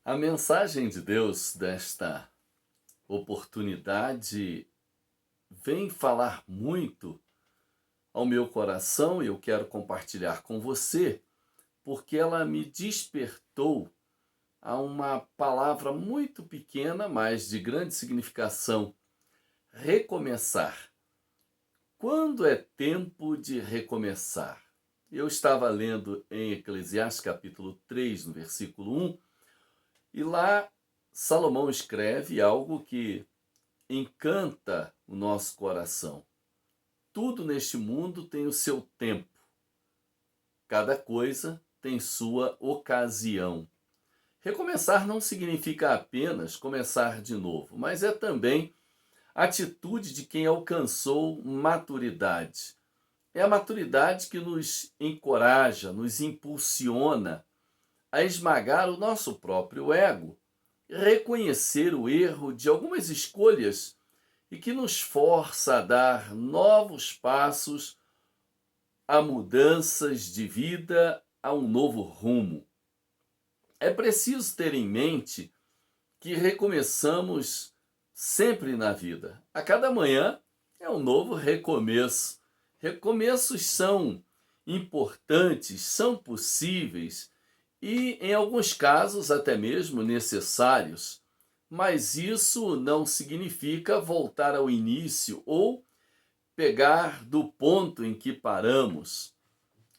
A mensagem de Deus desta oportunidade vem falar muito ao meu coração e eu quero compartilhar com você, porque ela me despertou a uma palavra muito pequena, mas de grande significação: recomeçar. Quando é tempo de recomeçar? Eu estava lendo em Eclesiastes capítulo 3, no versículo 1, e lá Salomão escreve algo que encanta o nosso coração. Tudo neste mundo tem o seu tempo. Cada coisa tem sua ocasião. Recomeçar não significa apenas começar de novo, mas é também a atitude de quem alcançou maturidade. É a maturidade que nos encoraja, nos impulsiona a esmagar o nosso próprio ego, reconhecer o erro de algumas escolhas e que nos força a dar novos passos, a mudanças de vida, a um novo rumo. É preciso ter em mente que recomeçamos sempre na vida. A cada manhã é um novo recomeço. Recomeços são importantes, são possíveis e, em alguns casos, até mesmo necessários. Mas isso não significa voltar ao início ou pegar do ponto em que paramos,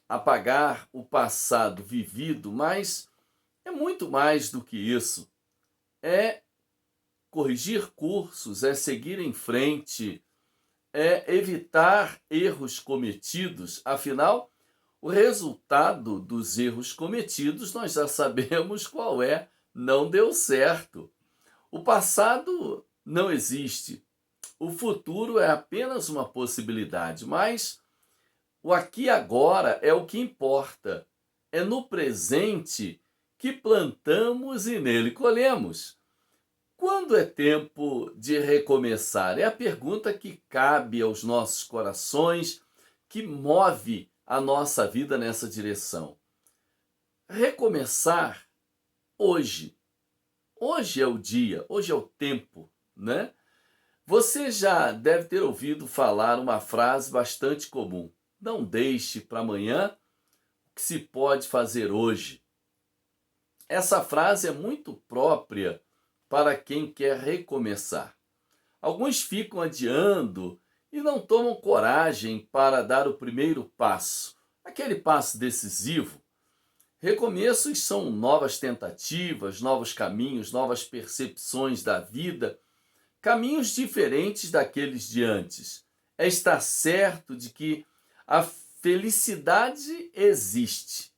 apagar o passado vivido, mas é muito mais do que isso. É corrigir cursos, é seguir em frente, é evitar erros cometidos. Afinal, o resultado dos erros cometidos nós já sabemos qual é: não deu certo. O passado não existe. O futuro é apenas uma possibilidade, mas o aqui e agora é o que importa. É no presente que plantamos e nele colhemos. Quando é tempo de recomeçar? É a pergunta que cabe aos nossos corações, que move a nossa vida nessa direção. Recomeçar hoje. Hoje é o dia, hoje é o tempo, né? Você já deve ter ouvido falar uma frase bastante comum: não deixe para amanhã o que se pode fazer hoje. Essa frase é muito própria para quem quer recomeçar. Alguns ficam adiando e não tomam coragem para dar o primeiro passo, aquele passo decisivo. Recomeços são novas tentativas, novos caminhos, novas percepções da vida, caminhos diferentes daqueles de antes. É estar certo de que a felicidade existe,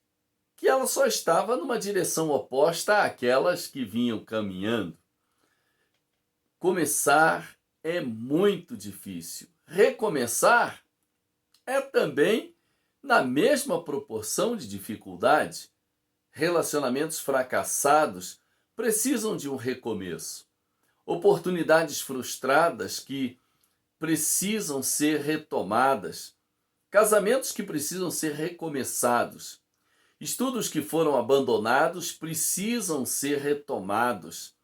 que ela só estava numa direção oposta àquelas que vinham caminhando. Começar é muito difícil. Recomeçar é também na mesma proporção de dificuldade. Relacionamentos fracassados precisam de um recomeço. Oportunidades frustradas que precisam ser retomadas. Casamentos que precisam ser recomeçados. Estudos que foram abandonados precisam ser retomados.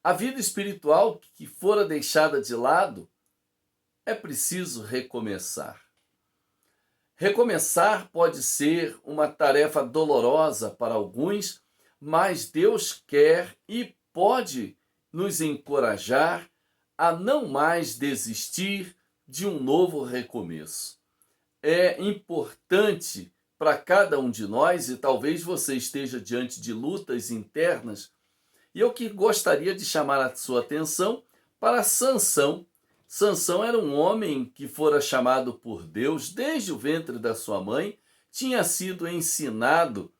A vida espiritual que fora deixada de lado é preciso recomeçar. Recomeçar pode ser uma tarefa dolorosa para alguns, mas Deus quer e pode nos encorajar a não mais desistir de um novo recomeço. É importante para cada um de nós, e talvez você esteja diante de lutas internas, e eu que gostaria de chamar a sua atenção para Sansão. Sansão era um homem que fora chamado por Deus desde o ventre da sua mãe, tinha sido ensinado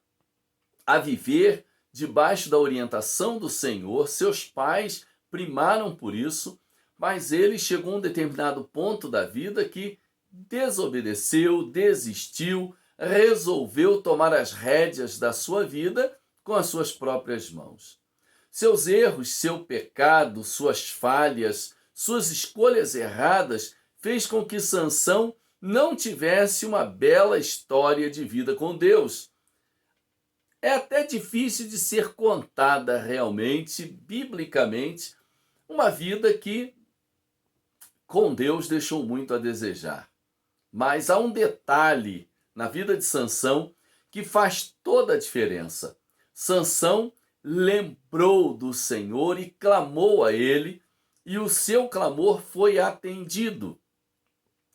a viver debaixo da orientação do Senhor, seus pais primaram por isso, mas ele chegou a um determinado ponto da vida que desobedeceu, desistiu, resolveu tomar as rédeas da sua vida com as suas próprias mãos. Seus erros, seu pecado, suas falhas, suas escolhas erradas fez com que Sansão não tivesse uma bela história de vida com Deus. é até difícil de ser contada realmente, biblicamente, uma vida que com Deus deixou muito a desejar. Mas há um detalhe na vida de Sansão que faz toda a diferença. Sansão lembrou do Senhor e clamou a ele, e o seu clamor foi atendido.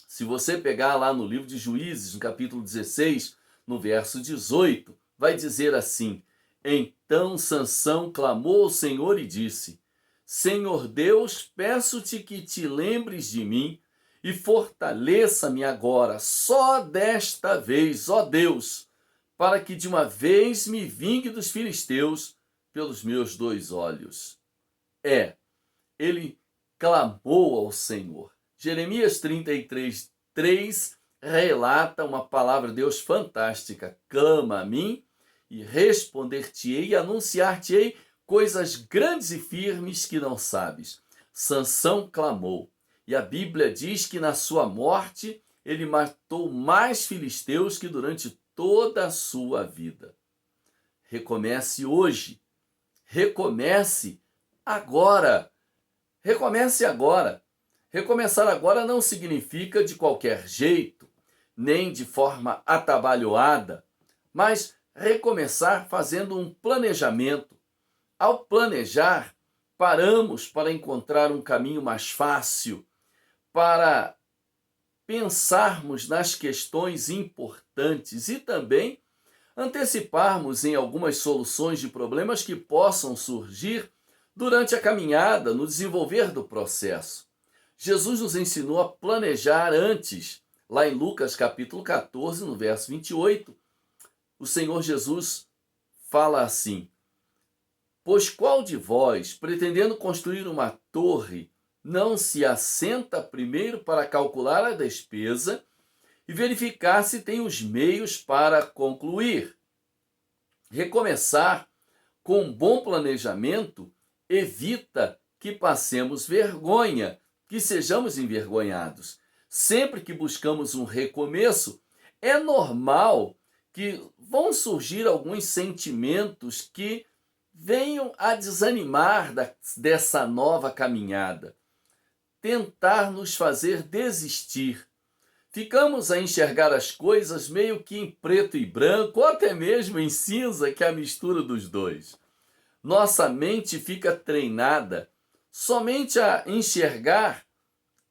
Se você pegar lá no livro de Juízes, no capítulo 16, no verso 18, vai dizer assim: Então Sansão clamou ao Senhor e disse: Senhor Deus, peço-te que te lembres de mim e fortaleça-me agora, só desta vez, ó Deus, para que de uma vez me vingue dos filisteus pelos meus 2 olhos. Ele clamou ao Senhor. Jeremias 33, 3 relata uma palavra de Deus fantástica. Clama a mim e responder-te-ei e anunciar-te-ei coisas grandes e firmes que não sabes. Sansão clamou. E a Bíblia diz que na sua morte ele matou mais filisteus que durante toda a sua vida. Recomece hoje. Recomece agora. Recomece agora. Recomeçar agora não significa de qualquer jeito, nem de forma atabalhoada, mas recomeçar fazendo um planejamento. Ao planejar, paramos para encontrar um caminho mais fácil, para pensarmos nas questões importantes e também anteciparmos em algumas soluções de problemas que possam surgir durante a caminhada, no desenvolver do processo. Jesus nos ensinou a planejar antes. Lá em Lucas capítulo 14, no verso 28, o Senhor Jesus fala assim: Pois qual de vós, pretendendo construir uma torre, não se assenta primeiro para calcular a despesa e verificar se tem os meios para concluir? Recomeçar com um bom planejamento evita que passemos vergonha, que sejamos envergonhados. Sempre que buscamos um recomeço, é normal que vão surgir alguns sentimentos que venham a desanimar dessa nova caminhada, tentar nos fazer desistir. Ficamos a enxergar as coisas meio que em preto e branco, ou até mesmo em cinza, que é a mistura dos dois. Nossa mente fica treinada somente a enxergar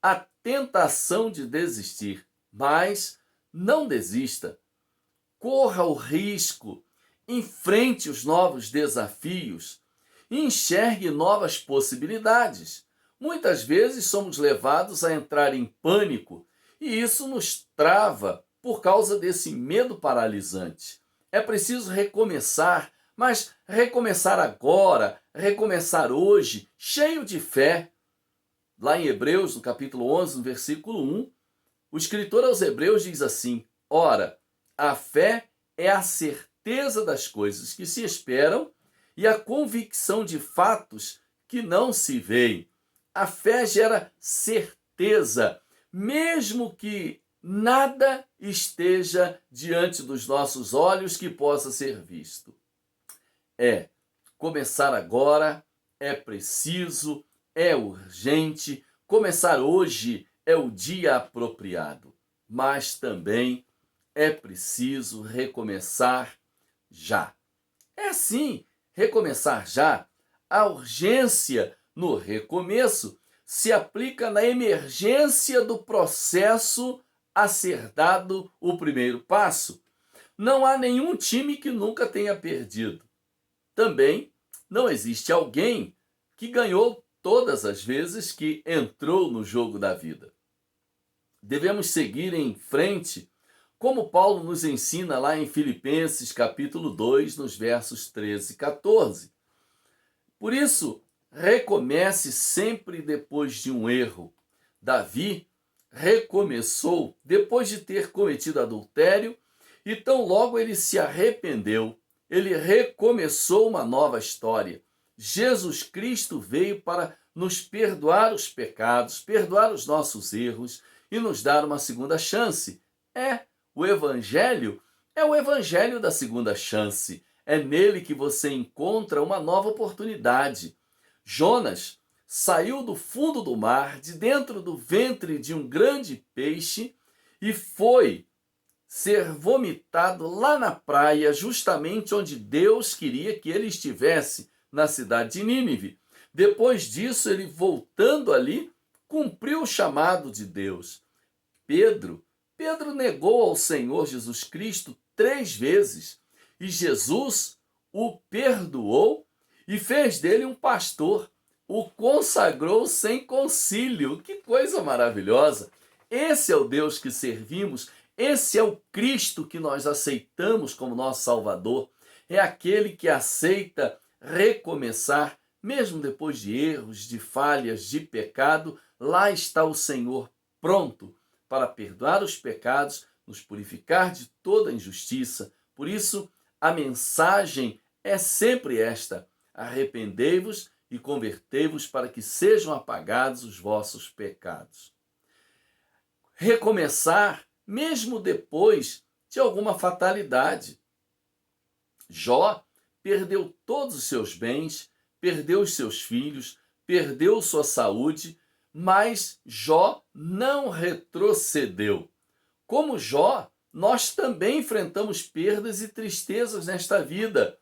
a tentação de desistir. Mas não desista. Corra o risco, enfrente os novos desafios e enxergue novas possibilidades. Muitas vezes somos levados a entrar em pânico e isso nos trava por causa desse medo paralisante. É preciso recomeçar, mas recomeçar agora, recomeçar hoje, cheio de fé. Lá em Hebreus, no capítulo 11, no versículo 1, o escritor aos Hebreus diz assim: Ora, a fé é a certeza das coisas que se esperam e a convicção de fatos que não se veem. A fé gera certeza, mesmo que nada esteja diante dos nossos olhos que possa ser visto. Começar agora é preciso, é urgente. Começar hoje é o dia apropriado, mas também é preciso recomeçar já. É sim, recomeçar já. A urgência no recomeço se aplica na emergência do processo a ser dado o primeiro passo. Não há nenhum time que nunca tenha perdido. Também não existe alguém que ganhou todas as vezes que entrou no jogo da vida. Devemos seguir em frente, como Paulo nos ensina lá em Filipenses capítulo 2, nos versos 13 e 14. Por isso, recomece sempre depois de um erro. Davi recomeçou depois de ter cometido adultério e tão logo ele se arrependeu. Ele recomeçou uma nova história. Jesus Cristo veio para nos perdoar os pecados, perdoar os nossos erros e nos dar uma segunda chance. O Evangelho é o Evangelho da segunda chance. É nele que você encontra uma nova oportunidade. Jonas saiu do fundo do mar, de dentro do ventre de um grande peixe, e foi ser vomitado lá na praia, justamente onde Deus queria que ele estivesse, na cidade de Nínive. Depois disso, ele voltando ali, cumpriu o chamado de Deus. Pedro negou ao Senhor Jesus Cristo 3 vezes, e Jesus o perdoou e fez dele um pastor, o consagrou sem concílio. Que coisa maravilhosa! Esse é o Deus que servimos, esse é o Cristo que nós aceitamos como nosso Salvador. É aquele que aceita recomeçar, mesmo depois de erros, de falhas, de pecado. Lá está o Senhor pronto para perdoar os pecados, nos purificar de toda injustiça. Por isso, a mensagem é sempre esta: arrependei-vos e convertei-vos para que sejam apagados os vossos pecados. Recomeçar, mesmo depois de alguma fatalidade. Jó perdeu todos os seus bens, perdeu os seus filhos, perdeu sua saúde, mas Jó não retrocedeu. Como Jó, nós também enfrentamos perdas e tristezas nesta vida.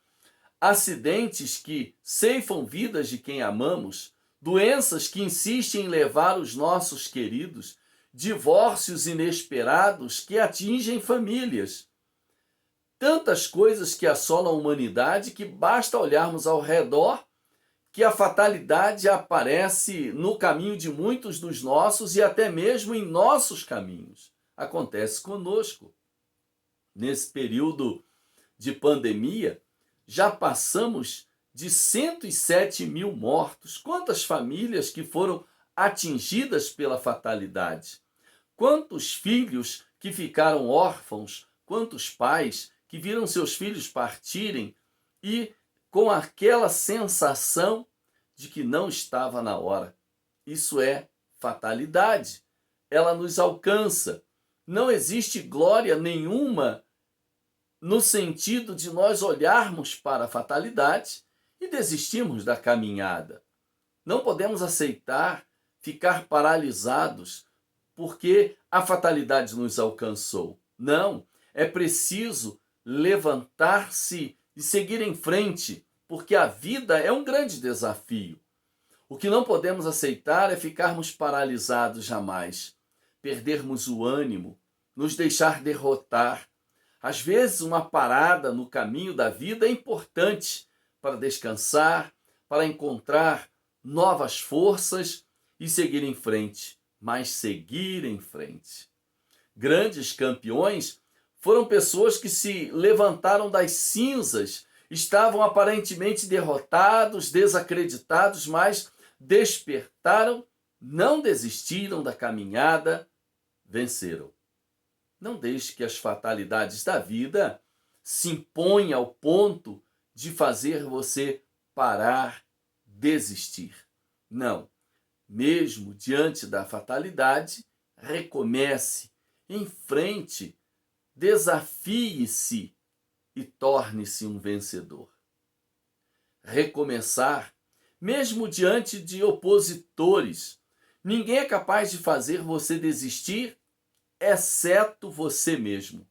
Acidentes que ceifam vidas de quem amamos, doenças que insistem em levar os nossos queridos, divórcios inesperados que atingem famílias. Tantas coisas que assolam a humanidade que basta olharmos ao redor que a fatalidade aparece no caminho de muitos dos nossos e até mesmo em nossos caminhos. Acontece conosco. Nesse período de pandemia, já passamos de 107 mil mortos. Quantas famílias que foram atingidas pela fatalidade? Quantos filhos que ficaram órfãos? Quantos pais que viram seus filhos partirem e com aquela sensação de que não estava na hora? Isso é fatalidade. Ela nos alcança. Não existe glória nenhuma no sentido de nós olharmos para a fatalidade e desistirmos da caminhada. Não podemos aceitar ficar paralisados porque a fatalidade nos alcançou. Não, é preciso levantar-se e seguir em frente, porque a vida é um grande desafio. O que não podemos aceitar é ficarmos paralisados jamais, perdermos o ânimo, nos deixar derrotar. Às vezes, uma parada no caminho da vida é importante para descansar, para encontrar novas forças e seguir em frente. Mas seguir em frente. Grandes campeões foram pessoas que se levantaram das cinzas, estavam aparentemente derrotados, desacreditados, mas despertaram, não desistiram da caminhada, venceram. Não deixe que as fatalidades da vida se imponham ao ponto de fazer você parar, desistir. Não. Mesmo diante da fatalidade, recomece, enfrente, desafie-se e torne-se um vencedor. Recomeçar, mesmo diante de opositores. Ninguém é capaz de fazer você desistir, exceto você mesmo.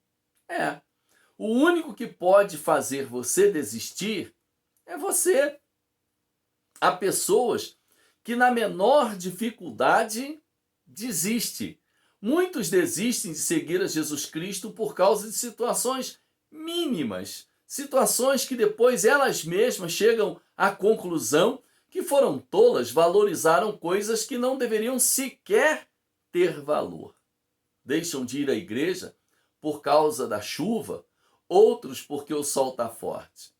O único que pode fazer você desistir é você. Há pessoas que na menor dificuldade desiste. Muitos desistem de seguir a Jesus Cristo por causa de situações mínimas, situações que depois elas mesmas chegam à conclusão que foram tolas, valorizaram coisas que não deveriam sequer ter valor. Deixam de ir à igreja por causa da chuva, outros porque o sol está forte.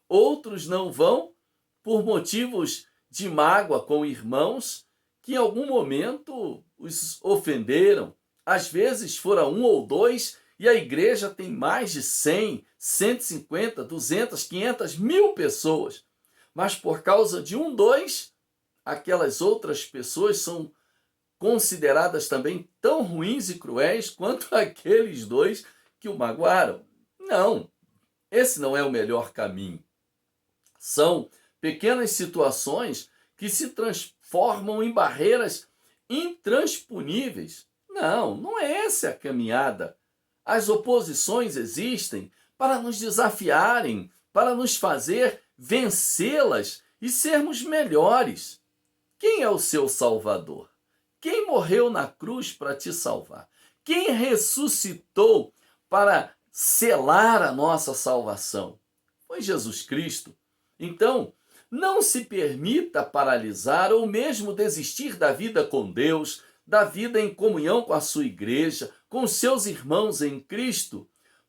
Outros não vão por motivos de mágoa com irmãos que em algum momento os ofenderam. Às vezes fora 1 ou 2 e a igreja tem mais de 100, 150, 200, 500, 1000 pessoas. Mas por causa de 1, 2, aquelas outras pessoas são consideradas também tão ruins e cruéis quanto aqueles 2 que o magoaram. Não, Esse não é o melhor caminho. São pequenas situações que se transformam em barreiras intransponíveis. Não, não é essa a caminhada. As oposições existem para nos desafiarem, para nos fazer vencê-las e sermos melhores. Quem é o seu Salvador? Quem morreu na cruz para te salvar? Quem ressuscitou para selar a nossa salvação? Foi Jesus Cristo. Então, não se permita paralisar ou mesmo desistir da vida com Deus, da vida em comunhão com a sua igreja, com os seus irmãos em Cristo,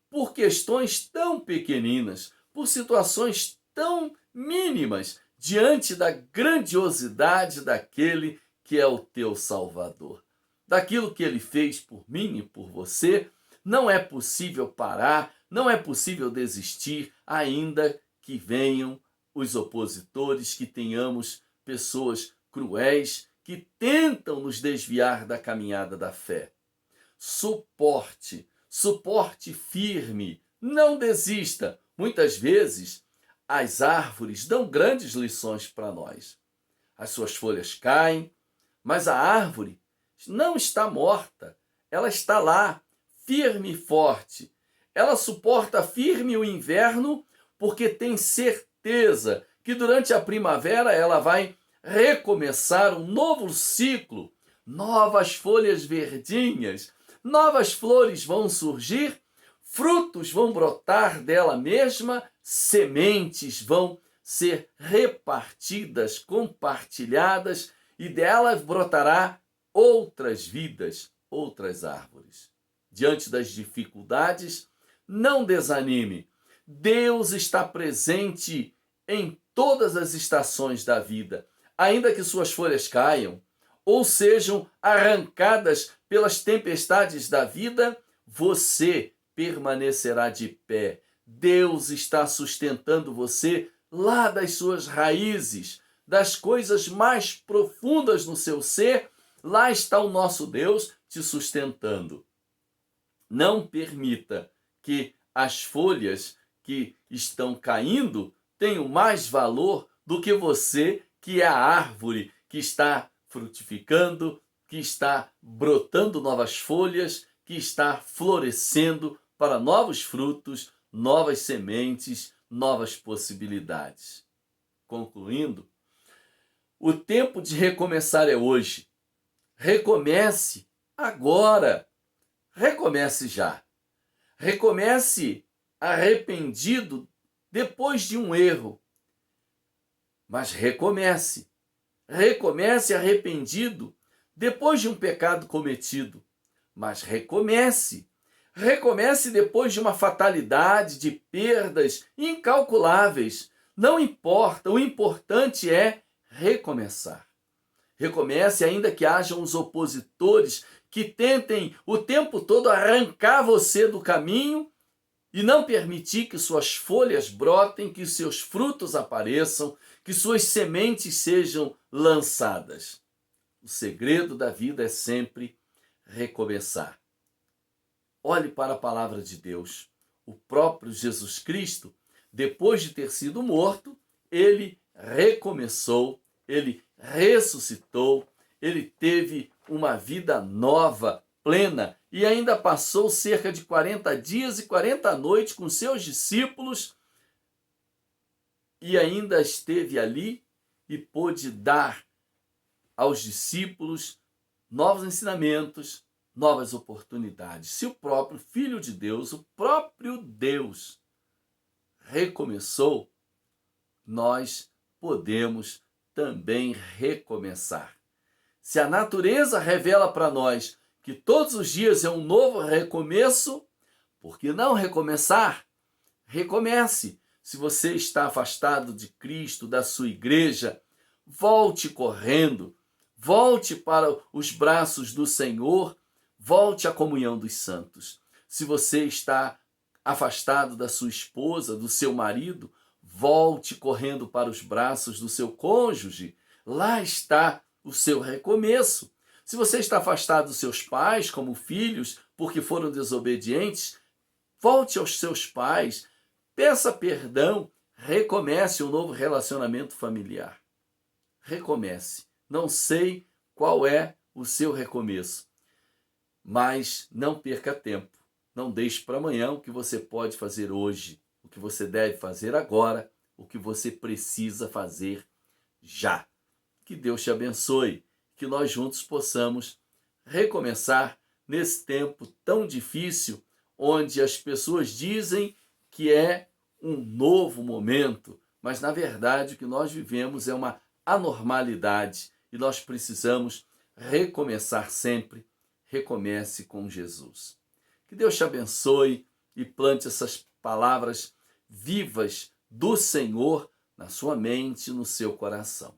por questões tão pequeninas, por situações tão mínimas, diante da grandiosidade daquele que é o teu Salvador. Daquilo que ele fez por mim e por você, não é possível parar, não é possível desistir, ainda que venham os opositores, que tenhamos pessoas cruéis que tentam nos desviar da caminhada da fé. Suporte firme, não desista. Muitas vezes as árvores dão grandes lições para nós. As suas folhas caem, mas a árvore não está morta, ela está lá, firme e forte. Ela suporta firme o inverno porque tem certeza que durante a primavera ela vai recomeçar um novo ciclo, novas folhas verdinhas, novas flores vão surgir, frutos vão brotar dela mesma, sementes vão ser repartidas, compartilhadas, e dela brotará outras vidas, outras árvores. Diante das dificuldades, não desanime. Deus está presente em todas as estações da vida, ainda que suas folhas caiam ou sejam arrancadas pelas tempestades da vida, você permanecerá de pé. Deus está sustentando você lá das suas raízes, das coisas mais profundas no seu ser. Lá está o nosso Deus te sustentando. Não permita que as folhas que estão caindo tenham mais valor do que você, que é a árvore que está frutificando, que está brotando novas folhas, que está florescendo para novos frutos, novas sementes, novas possibilidades. Concluindo, o tempo de recomeçar é hoje. Recomece agora. Recomece já. Recomece arrependido depois de um erro. Mas recomece. Recomece arrependido depois de um pecado cometido. Mas recomece. Recomece depois de uma fatalidade, de perdas incalculáveis. Não importa, o importante é recomeçar. Recomece ainda que hajam os opositores que tentem o tempo todo arrancar você do caminho e não permitir que suas folhas brotem, que seus frutos apareçam, que suas sementes sejam lançadas. O segredo da vida é sempre recomeçar. Olhe para a palavra de Deus. O próprio Jesus Cristo, depois de ter sido morto, ele recomeçou, ele ressuscitou, ele teve uma vida nova, plena, e ainda passou cerca de 40 dias e 40 noites com seus discípulos, e ainda esteve ali e pôde dar aos discípulos novos ensinamentos, novas oportunidades. Se o próprio Filho de Deus, o próprio Deus, recomeçou, nós podemos também recomeçar. Se a natureza revela para nós que todos os dias é um novo recomeço, por que não recomeçar? Recomece. Se você está afastado de Cristo, da sua igreja, volte correndo, volte para os braços do Senhor, volte à comunhão dos santos. Se você está afastado da sua esposa, do seu marido, volte correndo para os braços do seu cônjuge. Lá está o seu recomeço. Se você está afastado dos seus pais, como filhos, porque foram desobedientes, volte aos seus pais, Peça perdão, recomece um novo relacionamento familiar. Recomece. Não sei qual é o seu recomeço, mas não perca tempo. Não deixe para amanhã o que você pode fazer hoje, o que você deve fazer agora, o que você precisa fazer já. Que Deus te abençoe, que nós juntos possamos recomeçar nesse tempo tão difícil, onde as pessoas dizem que é um novo momento, mas na verdade o que nós vivemos é uma anormalidade e nós precisamos recomeçar sempre. Recomece com Jesus. Que Deus te abençoe e plante essas palavras vivas do Senhor na sua mente e no seu coração.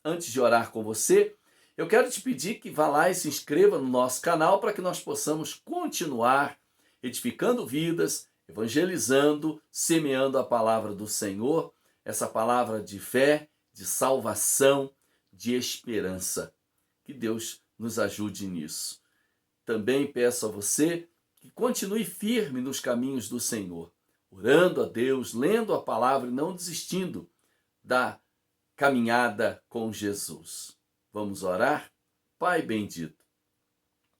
Antes de orar com você, eu quero te pedir que vá lá e se inscreva no nosso canal para que nós possamos continuar edificando vidas, evangelizando, semeando a palavra do Senhor, essa palavra de fé, de salvação, de esperança. Que Deus nos ajude nisso. Também peço a você que continue firme nos caminhos do Senhor, orando a Deus, lendo a palavra e não desistindo da caminhada com Jesus. Vamos orar? Pai bendito,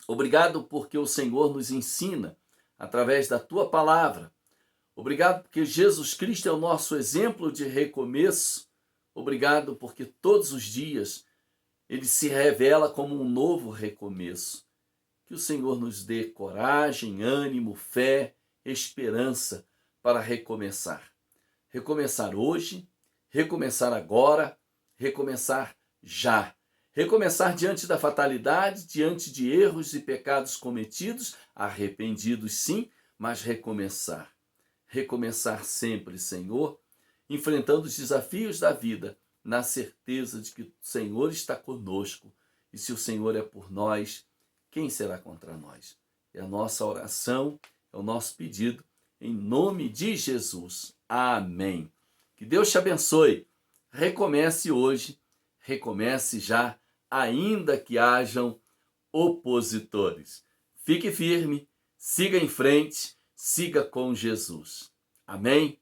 obrigado porque o Senhor nos ensina através da tua palavra. Obrigado porque Jesus Cristo é o nosso exemplo de recomeço. Obrigado porque todos os dias ele se revela como um novo recomeço. Que o Senhor nos dê coragem, ânimo, fé, esperança para recomeçar. Recomeçar hoje, recomeçar agora, recomeçar já. Recomeçar diante da fatalidade, diante de erros e pecados cometidos, arrependidos sim, mas recomeçar. Recomeçar sempre, Senhor, enfrentando os desafios da vida, na certeza de que o Senhor está conosco. E se o Senhor é por nós, quem será contra nós? É a nossa oração, é o nosso pedido, em nome de Jesus. Amém. Que Deus te abençoe. Recomece hoje, recomece já, ainda que hajam opositores. Fique firme, siga em frente, siga com Jesus. Amém?